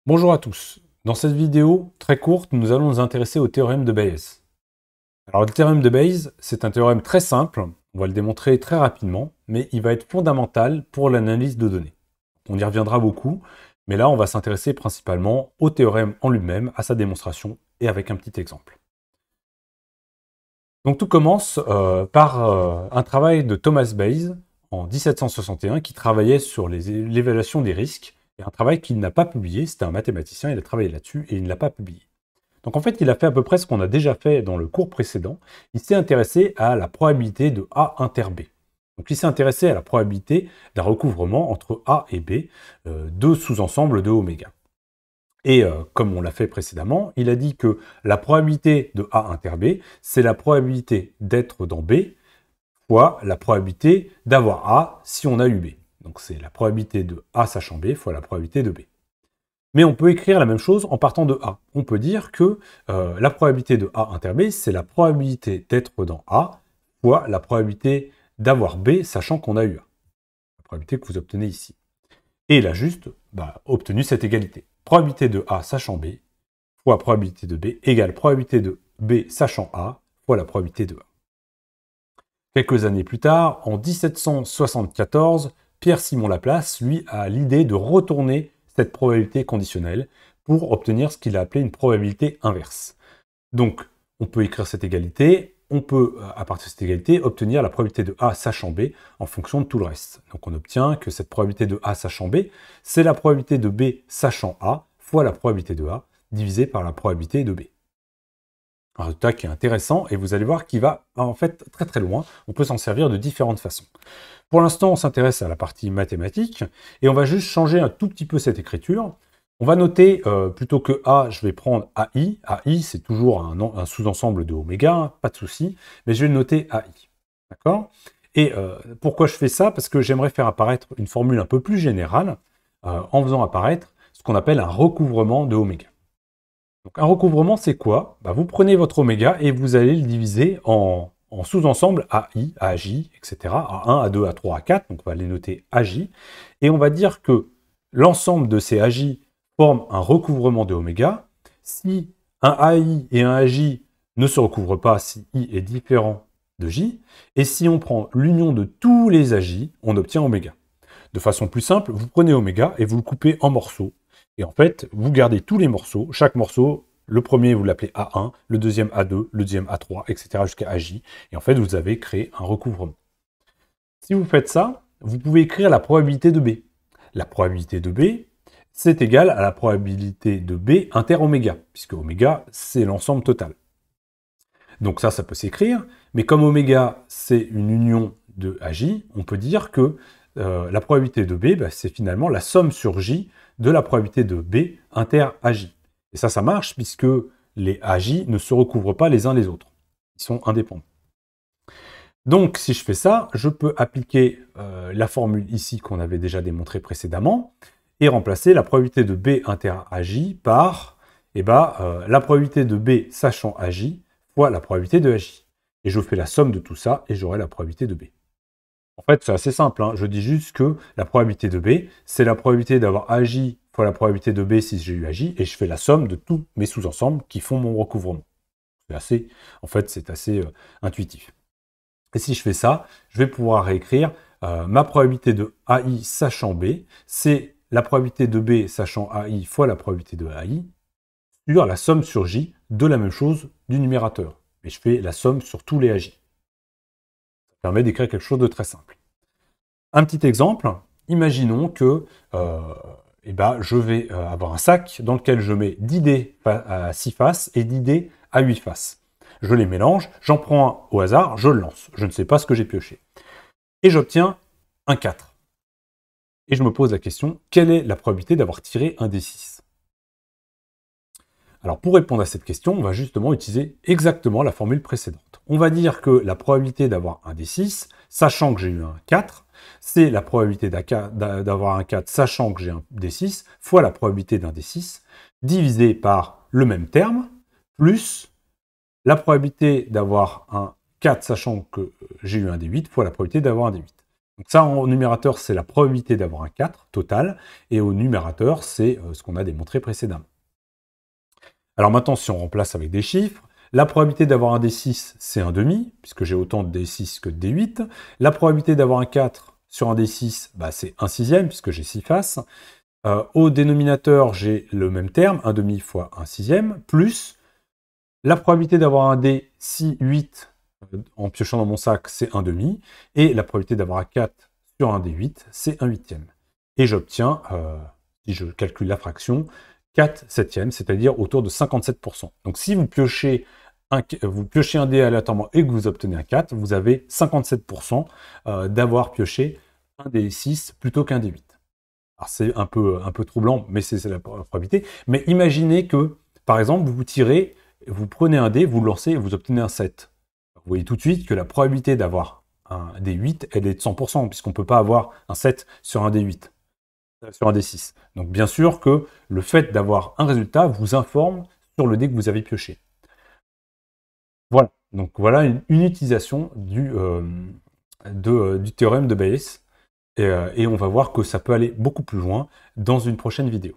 Bonjour à tous. Dans cette vidéo très courte, nous allons nous intéresser au théorème de Bayes. Alors le théorème de Bayes, c'est un théorème très simple, on va le démontrer très rapidement, mais il va être fondamental pour l'analyse de données. On y reviendra beaucoup, mais là on va s'intéresser principalement au théorème en lui-même, à sa démonstration et avec un petit exemple. Donc tout commence par un travail de Thomas Bayes en 1761 qui travaillait sur l'évaluation des risques, et un travail qu'il n'a pas publié, c'était un mathématicien, il a travaillé là-dessus et il ne l'a pas publié. Donc en fait, il a fait à peu près ce qu'on a déjà fait dans le cours précédent, il s'est intéressé à la probabilité de A inter B. Donc il s'est intéressé à la probabilité d'un recouvrement entre A et B, deux sous-ensembles de oméga. Et comme on l'a fait précédemment, il a dit que la probabilité de A inter B, c'est la probabilité d'être dans B fois la probabilité d'avoir A si on a eu B. Donc c'est la probabilité de A sachant B fois la probabilité de B. Mais on peut écrire la même chose en partant de A. On peut dire que la probabilité de A inter B, c'est la probabilité d'être dans A fois la probabilité d'avoir B sachant qu'on a eu A. La probabilité que vous obtenez ici. Et il a juste obtenu cette égalité. Probabilité de A sachant B fois probabilité de B égale probabilité de B sachant A fois la probabilité de A. Quelques années plus tard, en 1774, Pierre-Simon Laplace, lui, a l'idée de retourner cette probabilité conditionnelle pour obtenir ce qu'il a appelé une probabilité inverse. Donc, on peut écrire cette égalité, on peut, à partir de cette égalité, obtenir la probabilité de A sachant B en fonction de tout le reste. Donc on obtient que cette probabilité de A sachant B, c'est la probabilité de B sachant A fois la probabilité de A divisée par la probabilité de B. Un résultat qui est intéressant et vous allez voir qu'il va en fait très très loin. On peut s'en servir de différentes façons. Pour l'instant, on s'intéresse à la partie mathématique et on va juste changer un tout petit peu cette écriture. On va noter, plutôt que A, je vais prendre AI. AI, c'est toujours un sous-ensemble de oméga, pas de souci, mais je vais noter AI. D'accord? Et pourquoi je fais ça? Parce que j'aimerais faire apparaître une formule un peu plus générale en faisant apparaître ce qu'on appelle un recouvrement de oméga. Donc un recouvrement, c'est quoi? Vous prenez votre oméga et vous allez le diviser en sous-ensemble AI, AJ, etc. A1, A2, A3, A4, donc on va les noter AJ. Et on va dire que l'ensemble de ces AJ forment un recouvrement de oméga. Si un AI et un AJ ne se recouvrent pas, si I est différent de J, et si on prend l'union de tous les AJ, on obtient oméga. De façon plus simple, vous prenez oméga et vous le coupez en morceaux. Et en fait, vous gardez tous les morceaux. Chaque morceau, le premier, vous l'appelez A1, le deuxième A2, le deuxième A3, etc. jusqu'à AJ. Et en fait, vous avez créé un recouvrement. Si vous faites ça, vous pouvez écrire la probabilité de B. La probabilité de B, c'est égal à la probabilité de B inter oméga, puisque oméga, c'est l'ensemble total. Donc ça peut s'écrire, mais comme oméga, c'est une union de AJ, on peut dire que la probabilité de B, c'est finalement la somme sur J de la probabilité de B inter AJ. Et ça marche puisque les AJ ne se recouvrent pas les uns les autres. Ils sont indépendants. Donc, si je fais ça, je peux appliquer la formule ici qu'on avait déjà démontrée précédemment et remplacer la probabilité de B inter AJ par la probabilité de B sachant AJ fois la probabilité de AJ. Et je fais la somme de tout ça et j'aurai la probabilité de B. En fait, c'est assez simple. Je dis juste que la probabilité de B, c'est la probabilité d'avoir AJ fois la probabilité de B si j'ai eu AJ, et je fais la somme de tous mes sous-ensembles qui font mon recouvrement. C'est assez intuitif. Et si je fais ça, je vais pouvoir réécrire ma probabilité de AI sachant B, c'est la probabilité de B sachant AI fois la probabilité de AI, sur la somme sur J de la même chose du numérateur. Et je fais la somme sur tous les AJ. Ça permet d'écrire quelque chose de très simple. Un petit exemple, imaginons que je vais avoir un sac dans lequel je mets 10 dés à 6 faces et 10 dés à 8 faces. Je les mélange, j'en prends un au hasard, je le lance. Je ne sais pas ce que j'ai pioché. Et j'obtiens un 4. Et je me pose la question, quelle est la probabilité d'avoir tiré un D6? Alors pour répondre à cette question, on va justement utiliser exactement la formule précédente. On va dire que la probabilité d'avoir un D6, sachant que j'ai eu un 4, c'est la probabilité d'avoir un 4 sachant que j'ai un D6, fois la probabilité d'un D6, divisé par le même terme, plus la probabilité d'avoir un 4 sachant que j'ai eu un D8, fois la probabilité d'avoir un D8. Donc ça, en numérateur, c'est la probabilité d'avoir un 4 total, et au numérateur, c'est ce qu'on a démontré précédemment. Alors maintenant, si on remplace avec des chiffres, la probabilité d'avoir un D6, c'est un demi, puisque j'ai autant de D6 que de D8. La probabilité d'avoir un 4 sur un D6, bah, c'est un sixième, puisque j'ai 6 faces. Au dénominateur, j'ai le même terme, un demi fois un sixième, plus la probabilité d'avoir un dé 6, 8 en piochant dans mon sac, c'est un demi. Et la probabilité d'avoir un 4 sur un dé 8, c'est un huitième. Et j'obtiens, si je calcule la fraction, 4 septièmes, c'est-à-dire autour de 57%. Donc si vous piochez un dé aléatoirement et que vous obtenez un 4, vous avez 57% d'avoir pioché un dé 6 plutôt qu'un dé 8. Alors c'est un peu troublant, mais c'est la probabilité. Mais imaginez que, par exemple, vous prenez un dé, vous le lancez et vous obtenez un 7. Vous voyez tout de suite que la probabilité d'avoir un dé 8, elle est de 100%, puisqu'on ne peut pas avoir un 7 sur un dé 8, sur un dé 6. Donc bien sûr que le fait d'avoir un résultat vous informe sur le dé que vous avez pioché. Voilà, donc voilà une utilisation du théorème de Bayes. Et on va voir que ça peut aller beaucoup plus loin dans une prochaine vidéo.